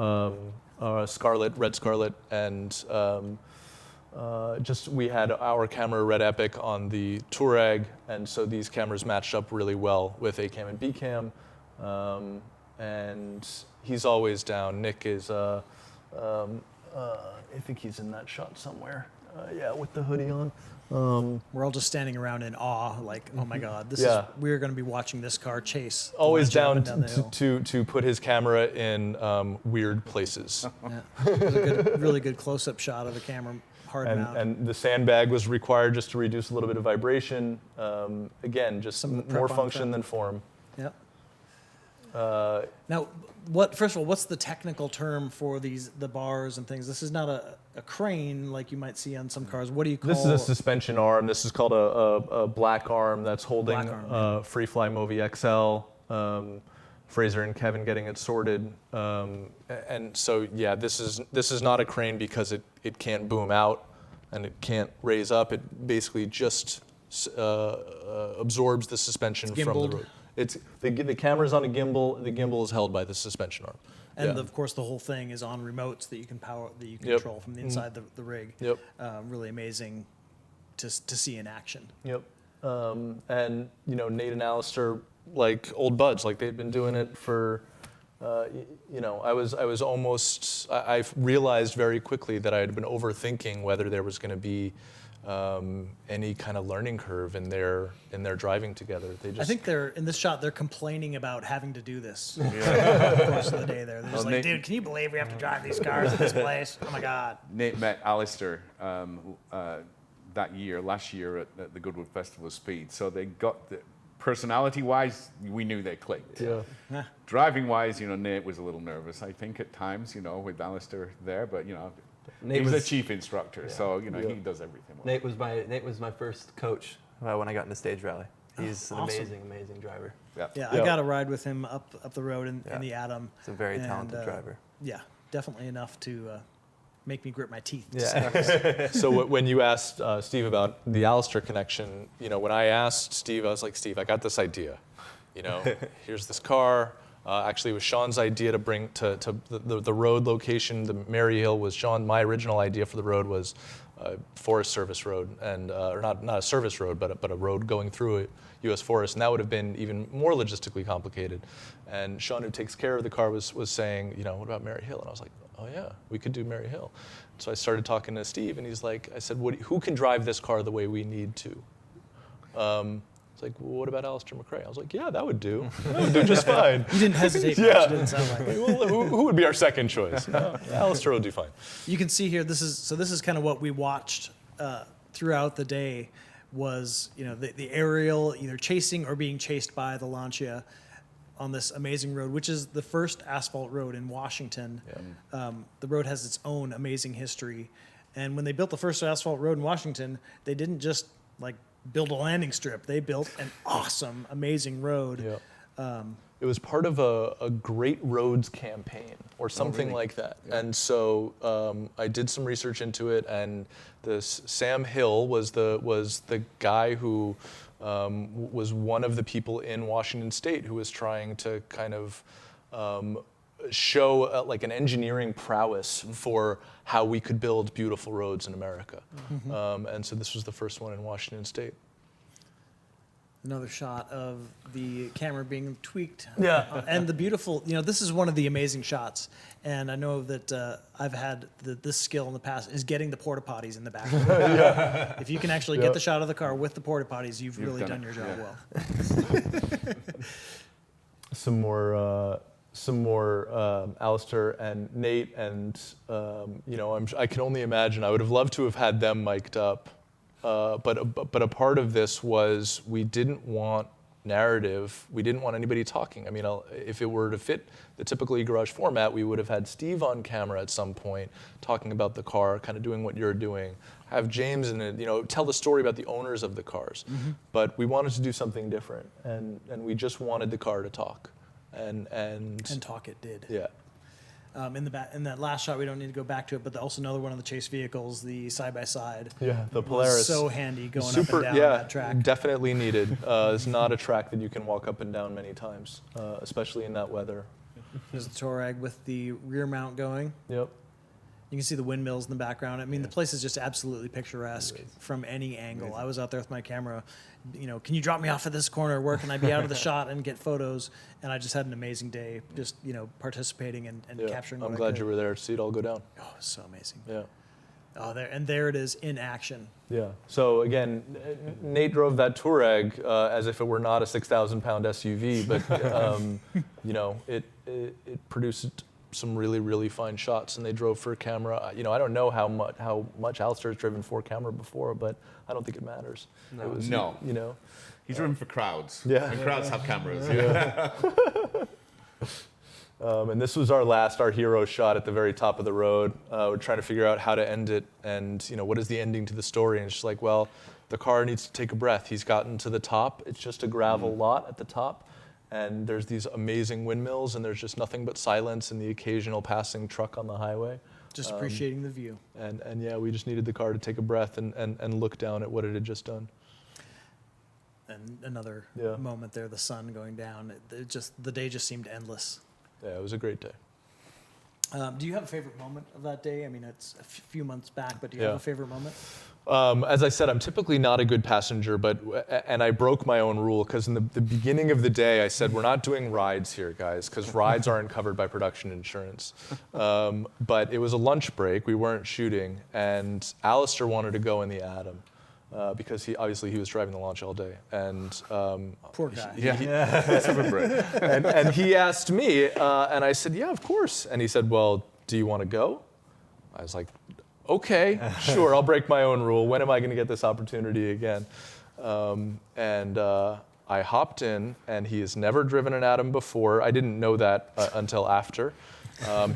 Red Scarlet, and just we had our camera Red Epic on the Touareg, and so these cameras matched up really well with A cam and B cam, and he's always down. Nick is, I think he's in that shot somewhere. Yeah, with the hoodie on. We're all just standing around in awe, like, oh my God, we're going to be watching this car chase. Always down the hill. to put his camera in weird places. Yeah. It was a really good close-up shot of the camera, hard mount. And the sandbag was required just to reduce a little bit of vibration. Again, just more function than form. Yep. Now, first of all, what's the technical term for the bars and things? This is not a crane like you might see on some cars. What do you call? This is a suspension arm. This is called a black arm that's holding Freefly Movi XL. Fraser and Kevin getting it sorted, and so yeah, this is not a crane because it can't boom out and it can't raise up. It basically just absorbs the suspension from the road. It's the camera's on a gimbal. The gimbal is held by the suspension arm. And of course, the whole thing is on remotes that you can control from the inside the rig. Yep. Really amazing to see in action. Yep. And you know, Nate and Alistair, like old buds, like they'd been doing it for. You know, I realized very quickly that I had been overthinking whether there was going to be any kind of learning curve in their driving together. I think in this shot they're complaining about having to do this over the course of the day. They're just like, dude, can you believe we have to drive these cars at this place? Oh my God. Nate met Alistair last year at the Goodwood Festival of Speed. So they got personality-wise, we knew they clicked. Yeah. Driving-wise, you know, Nate was a little nervous, I think, at times, you know, with Alistair there, but you know. He was a chief instructor, so you know he does everything well. Nate was my first coach when I got into stage rally. He's an amazing driver. Yeah, I got a ride with him up the road in the Atom. He's a very talented driver. Yeah, definitely enough to make me grit my teeth. Yeah. So when you asked Steve about the Alistair connection, you know, when I asked Steve, I was like, Steve, I got this idea. You know, here's this car. Actually, it was Sean's idea to bring to the road location. The Mary Hill was my original idea for the road was Forest Service Road, and or not a service road, but a road going through a U.S. forest, and that would have been even more logistically complicated. And Sean, who takes care of the car, was saying, you know, what about Mary Hill? And I was like, oh yeah, we could do Mary Hill. So I started talking to Steve, and he's like, I said, who can drive this car the way we need to? It's like, well, what about Alistair McRae? I was like, yeah, that would do. That would do just fine. You didn't hesitate much. It didn't sound like it. Well, who would be our second choice? Alistair will do fine. You can see here, this is kind of what we watched throughout the day. was, the aerial, either chasing or being chased by the Lancia on this amazing road, which is the first asphalt road in Washington. The road has its own amazing history. And when they built the first asphalt road in Washington, they didn't just build a landing strip. They built an awesome, amazing road. It was part of a Great Roads campaign or something like that. Yeah. And so I did some research into it, and this Sam Hill was the guy who was one of the people in Washington State who was trying to kind of show like an engineering prowess for how we could build beautiful roads in America. And so this was the first one in Washington State. Another shot of the camera being tweaked. Yeah. And the beautiful, this is one of the amazing shots. And I know that I've had this skill in the past is getting the porta potties in the back. If you can actually get the shot of the car with the porta potties, you've really done your job well. Some more Alistair and Nate, and I can only imagine. I would have loved to have had them mic'd up. But a part of this was we didn't want narrative. We didn't want anybody talking. I mean, if it were to fit the typical eGarage format, we would have had Steve on camera at some point talking about the car, kind of doing what you're doing. Have James in it, tell the story about the owners of the cars. But we wanted to do something different, and we just wanted the car to talk. And talk it did. Yeah. In that last shot, we don't need to go back to it, but also another one of the chase vehicles, the side-by-side. Yeah, the Polaris. So handy going up and down that track. Definitely needed. It's not a track that you can walk up and down many times, especially in that weather. There's the Touareg with the rear mount going. Yep. You can see the windmills in the background. I mean, the place is just absolutely picturesque from any angle. I was out there with my camera. Can you drop me off at this corner? Where can I be out of the shot and get photos? And I just had an amazing day, just participating and capturing. I'm glad you were there to see it all go down. Oh, it was so amazing. Yeah. Oh, there it is in action. Yeah. So again, Nate drove that Touareg as if it were not a 6,000-pound SUV, but it produced some really, really fine shots, and they drove for camera. I don't know how much Alistair's driven for camera before, but I don't think it matters. No. He's driven for crowds. Yeah. And crowds have cameras. Yeah. And this was our hero shot at the very top of the road. We're trying to figure out how to end it, and what is the ending to the story? And it's just like, well, the car needs to take a breath. He's gotten to the top. It's just a gravel lot at the top. And there's these amazing windmills, and there's just nothing but silence and the occasional passing truck on the highway. Just appreciating the view. And yeah, we just needed the car to take a breath and look down at what it had just done. And another moment there, the sun going down. The day just seemed endless. Yeah, it was a great day. Do you have a favorite moment of that day? I mean, it's a few months back, but do you have a favorite moment? As I said, I'm typically not a good passenger, and I broke my own rule because in the beginning of the day, I said, we're not doing rides here, guys, because rides aren't covered by production insurance. But it was a lunch break. We weren't shooting, and Alistair wanted to go in the Atom. Because he was driving the launch all day, and poor guy. And he asked me, and I said, yeah, of course. And he said, well, do you want to go? I was like, okay, sure, I'll break my own rule. When am I going to get this opportunity again? And I hopped in, and he has never driven an Atom before. I didn't know that until after.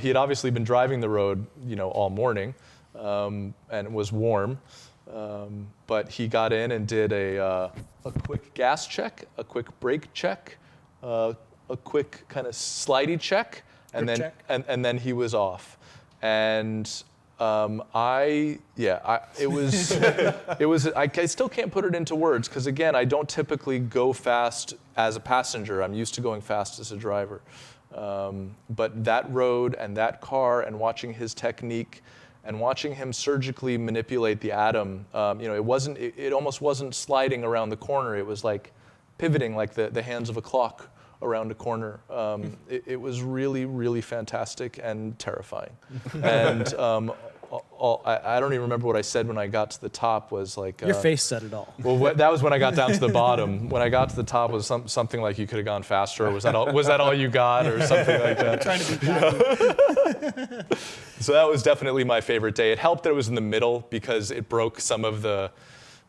He had obviously been driving the road, all morning, and it was warm. But he got in and did a quick gas check, a quick brake check, a quick kind of slidey check, and then he was off. And I still can't put it into words because again, I don't typically go fast as a passenger. I'm used to going fast as a driver. But that road and that car and watching his technique and watching him surgically manipulate the Atom, it almost wasn't sliding around the corner. It was like pivoting like the hands of a clock around a corner. It was really, really fantastic and terrifying. And I don't even remember what I said when I got to the top. Was like your face said it all. Well, that was when I got down to the bottom. When I got to the top, was something like you could have gone faster. Or was that all you got, or something like that? Trying to be cocky. So that was definitely my favorite day. It helped that it was in the middle because it broke some of the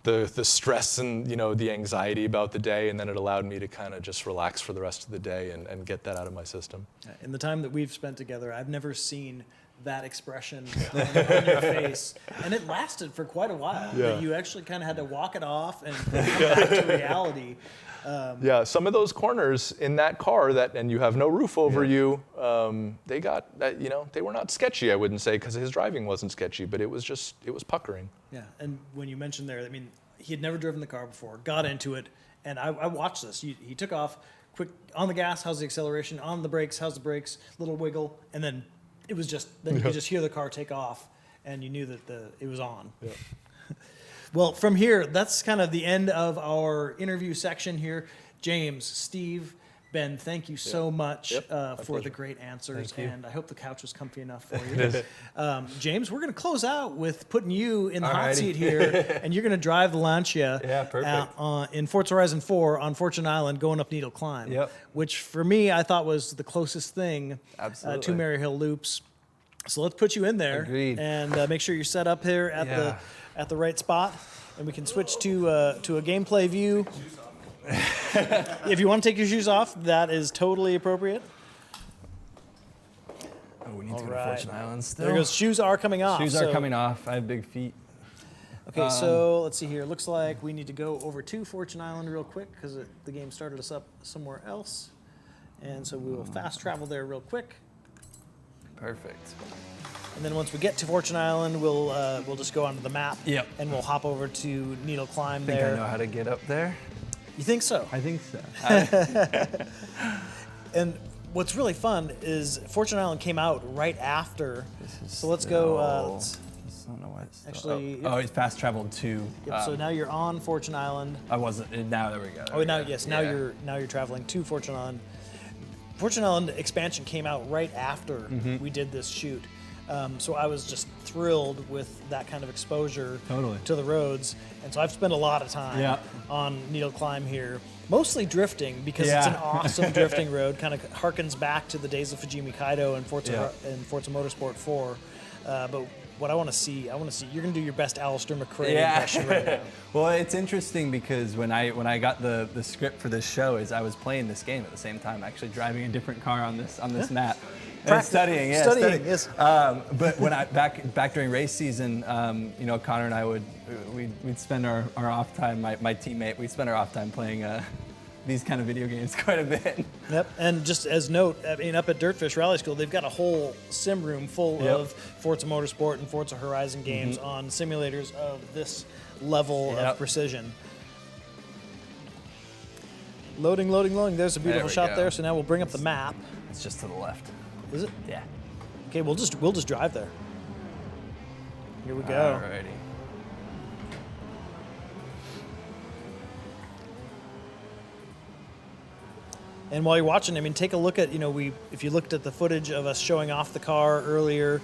the stress and the anxiety about the day, and then it allowed me to kind of just relax for the rest of the day and get that out of my system. In the time that we've spent together, I've never seen that expression on your face, and it lasted for quite a while. Yeah. That you actually kind of had to walk it off and come back to reality. Yeah, some of those corners in that car and you have no roof over you, they got, they were not sketchy, I wouldn't say, because his driving wasn't sketchy, but it was puckering. Yeah, and when you mentioned there, I mean, he had never driven the car before, got into it, and I watched this. He took off, quick, on the gas, how's the acceleration? On the brakes, how's the brakes? Little wiggle, and then it was then you could just hear the car take off, and you knew that it was on. Yeah. Well, from here, that's kind of the end of our interview section here. James, Steve, Ben, thank you so much for the great answers, and I hope the couch was comfy enough for you. James, we're going to close out with putting you in the hot seat here, and you're going to drive the Lancia in Forza Horizon 4 on Fortune Island going up Needle Climb, which for me I thought was the closest thing to Mary Hill Loops. So let's put you in there and make sure you're set up here at the right spot, and we can switch to a gameplay view. If you want to take your shoes off, that is totally appropriate. Oh, we need to go to Fortune Island still. There goes. Shoes are coming off. Shoes are coming off. I have big feet. Okay, so let's see here. Looks like we need to go over to Fortune Island real quick because the game started us up somewhere else. And so we will fast travel there real quick. Perfect. And then once we get to Fortune Island, we'll just go onto the map. Yep. And we'll hop over to Needle Climb I think there. I know how to get up there. You think so? I think so. And what's really fun is Fortune Island came out right after. So let's go. I don't know why it's actually. Oh, it's fast traveled to. Yep, so now you're on Fortune Island. I wasn't. Now there we go. Now you're traveling to Fortune Island. Fortune Island expansion came out right after we did this shoot. So I was just thrilled with that kind of exposure to the roads. And so I've spent a lot of time on Needle Climb here, mostly drifting because it's an awesome drifting road. Kind of harkens back to the days of Fujimi Kaido and Forza Motorsport 4. But what I want to see, you're going to do your best Alistair McRae impression right now. Well, it's interesting because when I got the script for this show, is I was playing this game at the same time, actually driving a different car on this map. And studying. Yes. But when back during race season, Connor and I we'd spend our off time. My teammate, we'd spend our off time playing these kind of video games quite a bit. Yep. And just as note, I mean, up at DirtFish Rally School, they've got a whole sim room full of Forza Motorsport and Forza Horizon games on simulators of this level of precision. Loading. There's a beautiful shot there. So now we'll bring up the map. It's just to the left. Is it? Yeah. Okay, we'll just drive there. Here we go. Alrighty. And while you're watching, I mean, take a look at, if you looked at the footage of us showing off the car earlier,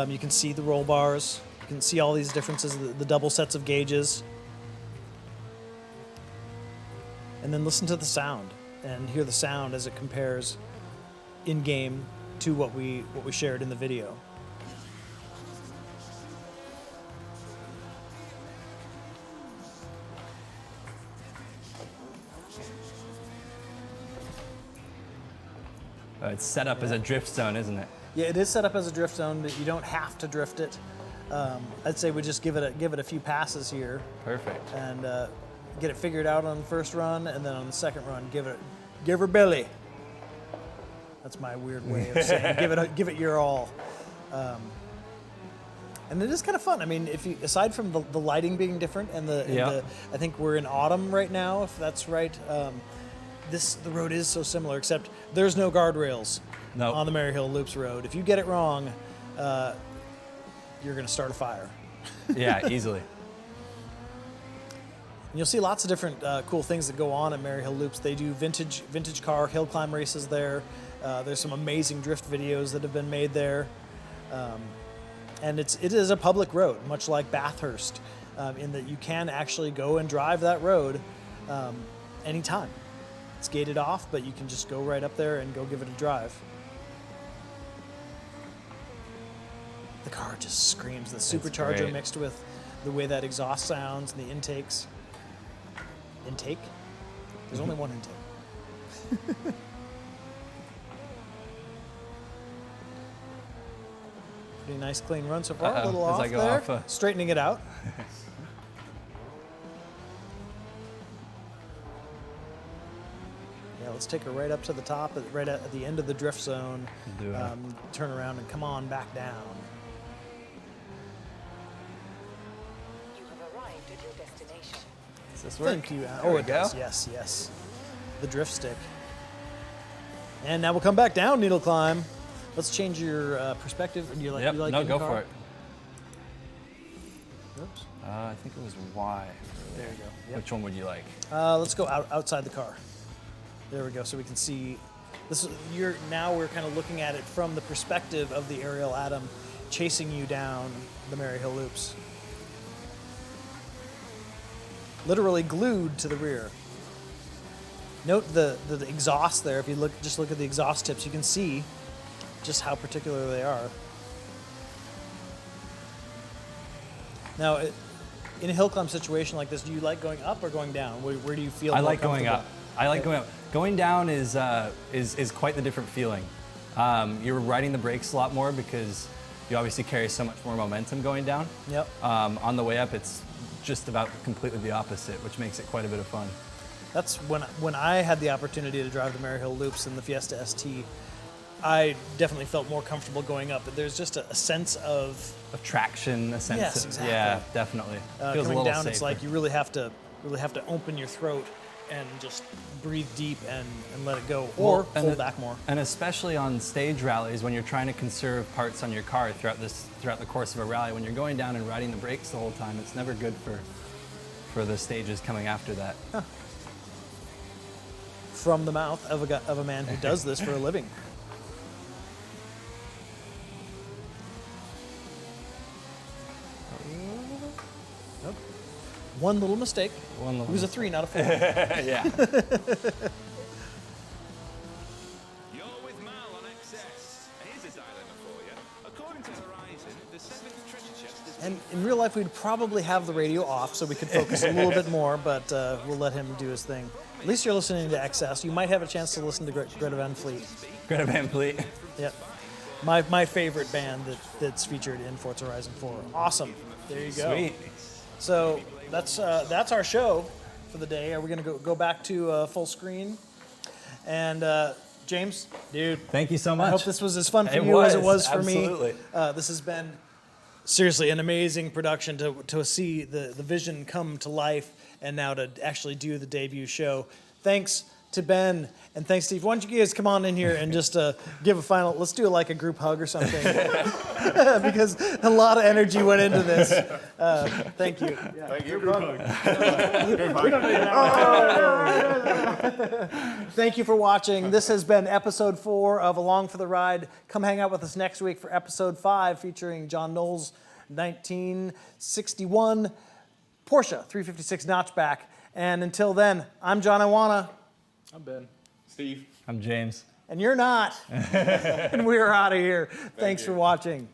you can see the roll bars. You can see all these differences, the double sets of gauges. And then listen to the sound and hear the sound as it compares in-game to what we shared in the video. It's set up as a drift zone, isn't it? Yeah, it is set up as a drift zone. But you don't have to drift it. I'd say we just give it a few passes here. Perfect. And get it figured out on the first run, and then on the second run, give her belly. That's my weird way of saying give it your all. And it is kind of fun. I mean, aside from the lighting being different and I think we're in autumn right now, if that's right. The road is so similar, except there's no guardrails on the Mary Hill Loops road. If you get it wrong, you're going to start a fire. Yeah, easily. And you'll see lots of different cool things that go on at Mary Hill Loops. They do vintage car hill climb races there. There's some amazing drift videos that have been made there. And it is a public road, much like Bathurst, in that you can actually go and drive that road anytime. It's gated off, but you can just go right up there and go give it a drive. The car just screams. The supercharger mixed with the way that exhaust sounds and the intakes. Intake? There's only one intake. Pretty nice clean run so far. A little As off I go there. off, Straightening it out. Yeah, let's take her right up to the top, right at the end of the drift zone. Do it. Turn around and come on back down. You have arrived at your destination. Does this work? Thank you. There Oh, we it go. does. Yes, yes. The drift stick. And now we'll come back down, needle climb. Let's change your perspective. You like, Yep. you like No, in go car? for it. Oops. I think it was Y. There you go. Yep. Which one would you like? Let's go outside the car. There we go. So we can see. This. Now we're kind of looking at it from the perspective of the aerial atom chasing you down the Maryhill loops. Literally glued to the rear. Note the exhaust there. If you just look at the exhaust tips, you can see just how particular they are. Now, in a hill climb situation like this, do you like going up or going down? Where do you feel? I more like going up. comfortable? I like going up. Going down is quite the different feeling. You're riding the brakes a lot more because you obviously carry so much more momentum going down. Yep. On the way up, it's just about completely the opposite, which makes it quite a bit of fun. That's when I had the opportunity to drive the Maryhill loops in the Fiesta ST. I definitely felt more comfortable going up. But there's just a sense of Of traction, a sense Yes, of exactly. yeah, definitely. Feels a coming little down. safer. It's like you really have to open your throat and just breathe deep and let it go, or and hold back more. And especially on stage rallies, when you're trying to conserve parts on your car throughout the course of a rally, when you're going down and riding the brakes the whole time, it's never good for the stages coming after that. From the mouth of a man who does this for a living. Nope. One little mistake. One little It was a 3, not a 4. Yeah. You're with Mal on XS. Here's a dilemma for you. According to Horizon, the 7th treasure chest is... And in real life, we'd probably have the radio off so we could focus a little bit more, but we'll let him do his thing. At least you're listening to XS. You might have a chance to listen to Greta Van Fleet. Greta Van Fleet. Yep. My favorite band that's featured in Forza Horizon 4. Awesome. There you go. Sweet. So that's our show for the day. Are we going to go back to full screen? And James, dude, Thank you so much. I hope this was as fun for It you as it was, was for absolutely. me. This has been seriously an amazing production to see the vision come to life and now to actually do the debut show. Thanks to Ben and thanks, Steve. Why don't you guys come on in here and just give a final, let's do like a group hug or something. Because a lot of energy went into this. Thank you. Yeah. Thank you. Thank you for watching. This has been episode 4 of Along for the Ride. Come hang out with us next week for episode 5 featuring John Knowles' 1961 Porsche 356 notchback. And until then, I'm johniwanna. I'm Ben. Steve. I'm James. And you're not. And we're out of here. Thanks for watching.